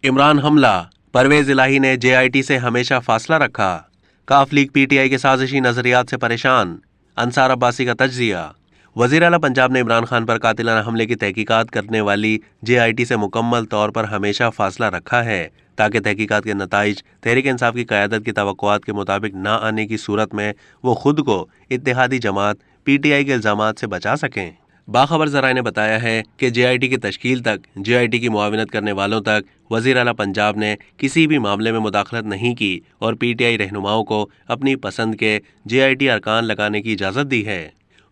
इमरान हमला, परवेज इलाही ने JIT से हमेशा फासला रखा। काफ लीग PTI के साजिशी नजरियात से परेशान, अंसार अब्बासी का तज्जिया। वजीर आला पंजाब ने इमरान खान पर कातिलाना हमले की तहकीकात करने वाली JIT से मुकम्मल तौर पर हमेशा फासला रखा है ताकि तहकीकात के नताइज तहरीक इंसाफ की क़यादत की तवक्कुआत के मुताबिक ना आने की सूरत में वो खुद को इत्तेहादी जमात PTI के इल्ज़ामात से बचा सकें। बाखबर ज़राए ने बताया है कि JIT की तश्कील तक, JIT की मुआविनत करने वालों तक वज़ीर आला पंजाब ने किसी भी मामले में मुदाखलत नहीं की और PTI रहनुमाओं को अपनी पसंद के JIT अरकान लगाने की इजाज़त दी है।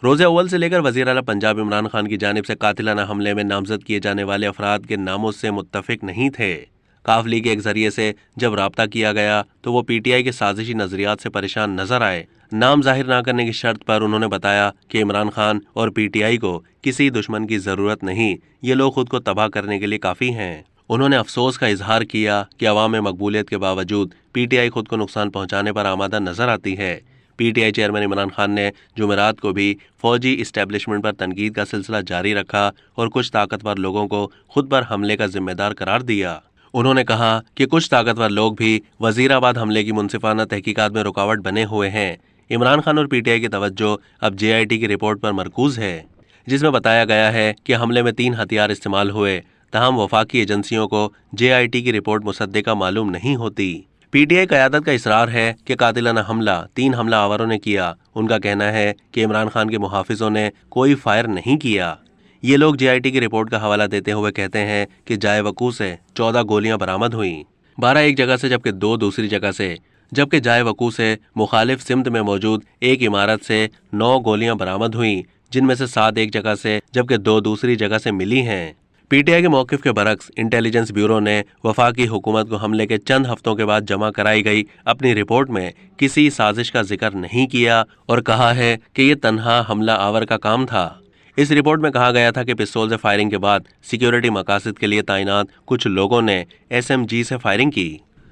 रोज़े अव्वल से लेकर वज़ीर आला पंजाब इमरान खान की जानिब से कातिलाना हमले में नामजद किए जाने वाले अफराद के नामों से मुत्तफ़िक नहीं थे। काफ लीग के एक जरिए से जब राब्ता किया गया तो वो PTI के साजिशी नजरियात से परेशान नजर आए। नाम जाहिर ना करने की शर्त पर उन्होंने बताया कि इमरान खान और PTI को किसी दुश्मन की ज़रूरत नहीं, ये लोग खुद को तबाह करने के लिए काफ़ी हैं। उन्होंने अफसोस का इजहार किया कि अवाम में मकबूलियत के बावजूद PTI खुद को नुकसान पहुँचाने पर आमादा नजर आती है। PTI चेयरमैन इमरान खान ने जुमेरात को भी फौजी इस्टेब्लिशमेंट पर तनकीद का सिलसिला जारी रखा और कुछ ताकतवर लोगों को खुद पर हमले का जिम्मेदार करार दिया। उन्होंने कहा कि कुछ ताकतवर लोग भी वजीराबाद हमले की मुनसिफाना तहकीकात में रुकावट बने हुए हैं। इमरान खान और PTI की तवज्जो अब JIT की रिपोर्ट पर मरकूज है, जिसमें बताया गया है कि हमले में 3 हथियार इस्तेमाल हुए। तहम वफाकी एजेंसियों को JIT की रिपोर्ट मुसद्दिका मालूम नहीं होती। PTI क़यादत का इसरार है कि कातिलाना हमला 3 हमला आवरों ने किया। उनका कहना है कि इमरान खान के मुहाफिजों ने कोई फायर नहीं किया। ये लोग JIT की रिपोर्ट का हवाला देते हुए कहते हैं कि जाए वकू से 14 गोलियां बरामद हुईं, 12 एक जगह से जबकि 2 दूसरी जगह से, जबकि जाए वकू से मुखालिफ सिमत में मौजूद एक इमारत से 9 गोलियां बरामद हुईं, जिनमें से 7 एक जगह से जबकि 2 दूसरी जगह से मिली हैं। PTI के मौक़िफ़ के बरक्स इंटेलिजेंस ब्यूरो ने वफाकी हुकूमत को हमले के चंद हफ्तों के बाद जमा कराई गई अपनी रिपोर्ट में किसी साजिश का जिक्र नहीं किया और कहा है कि ये तन्हा हमला आवर का काम था। इस रिपोर्ट में कहा गया था कि पिस्तौल से फायरिंग के बाद सिक्योरिटी मकासद के लिए तैनात कुछ लोगों ने SMG से फायरिंग की।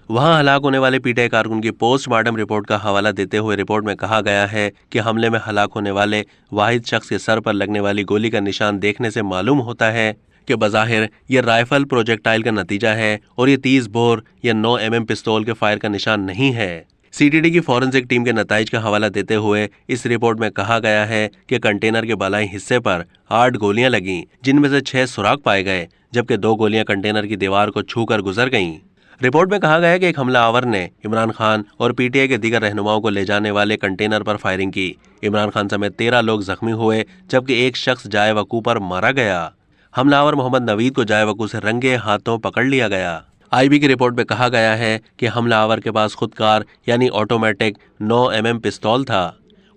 वहां हलाक होने वाले PTI कारकुन की पोस्टमार्टम रिपोर्ट का हवाला देते हुए रिपोर्ट में कहा गया है कि हमले में हलाक होने वाले वाहिद शख्स के सर पर लगने वाली गोली का निशान देखने से मालूम होता है कि बज़ाहिर ये राइफल प्रोजेक्टाइल का नतीजा है और ये 30 बोर या 9 mm पिस्तौल के फायर का निशान नहीं है। CTD की फॉरेंसिक टीम के नताइज का हवाला देते हुए इस रिपोर्ट में कहा गया है कि कंटेनर के बालाई हिस्से पर 8 गोलियां लगीं, जिनमें से 6 सुराग पाए गए, जबकि 2 गोलियां कंटेनर की दीवार को छूकर गुजर गईं। रिपोर्ट में कहा गया है कि एक हमला आवर ने इमरान खान और PTI के दीगर रहनुमाओं को ले जाने वाले कंटेनर पर फायरिंग की। इमरान खान समेत 13 लोग जख्मी हुए, जबकि एक शख्स जाए वकू पर मारा गया। हमलावर मोहम्मद नवीद को जाए वकू से रंगे हाथों पकड़ लिया गया। IB की रिपोर्ट में कहा गया है कि हमलावर के पास खुदकार यानी ऑटोमेटिक 9 mm पिस्तौल था।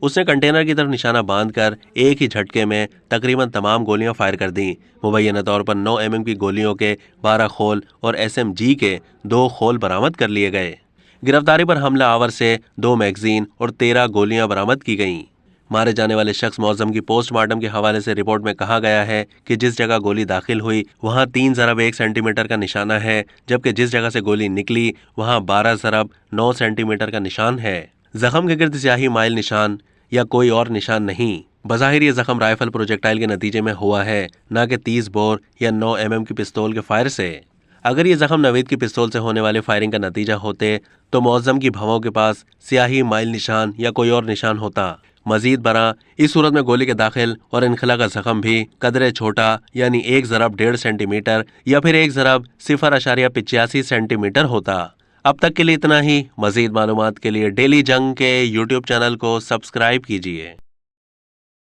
उसने कंटेनर की तरफ निशाना बांधकर एक ही झटके में तकरीबन तमाम गोलियां फायर कर दी। मुबैना तौर पर 9 mm की गोलियों के 12 खोल और SMG के 2 खोल बरामद कर लिए गए। गिरफ्तारी पर हमला आवर से 2 मैगजीन और 13 गोलियां बरामद की गईं। मारे जाने वाले शख्स मौज़म की पोस्टमार्टम के हवाले से रिपोर्ट में कहा गया है कि जिस जगह गोली दाखिल हुई वहां 3 ज़रब 1 सेंटीमीटर का निशाना है, जबकि जिस जगह से गोली निकली वहां 12 ज़रब 9 सेंटीमीटर का निशान है। जख्म के गिर्द स्याही माइल निशान या कोई और निशान नहीं। बज़ाहिर ये जख्म राइफल प्रोजेक्टाइल के नतीजे में हुआ है, न कि 30 बोर या 9 mm की पिस्तौल के फायर से। अगर ये जख्म नवीद की पिस्तौल से होने वाली फायरिंग का नतीजा होते तो मौज़म की भवों के पास स्याही माइल निशान या कोई और निशान होता। मजीद बरा इस सूरत में गोली के दाखिल और इनखला का जख्म भी कदरे छोटा यानी 1 ज़रब 1.5 सेंटीमीटर या फिर 1 ज़रब 0.85 सेंटीमीटर होता। अब तक के लिए इतना ही। मजीद मालूमात के लिए डेली जंग के YouTube चैनल को सब्सक्राइब कीजिए।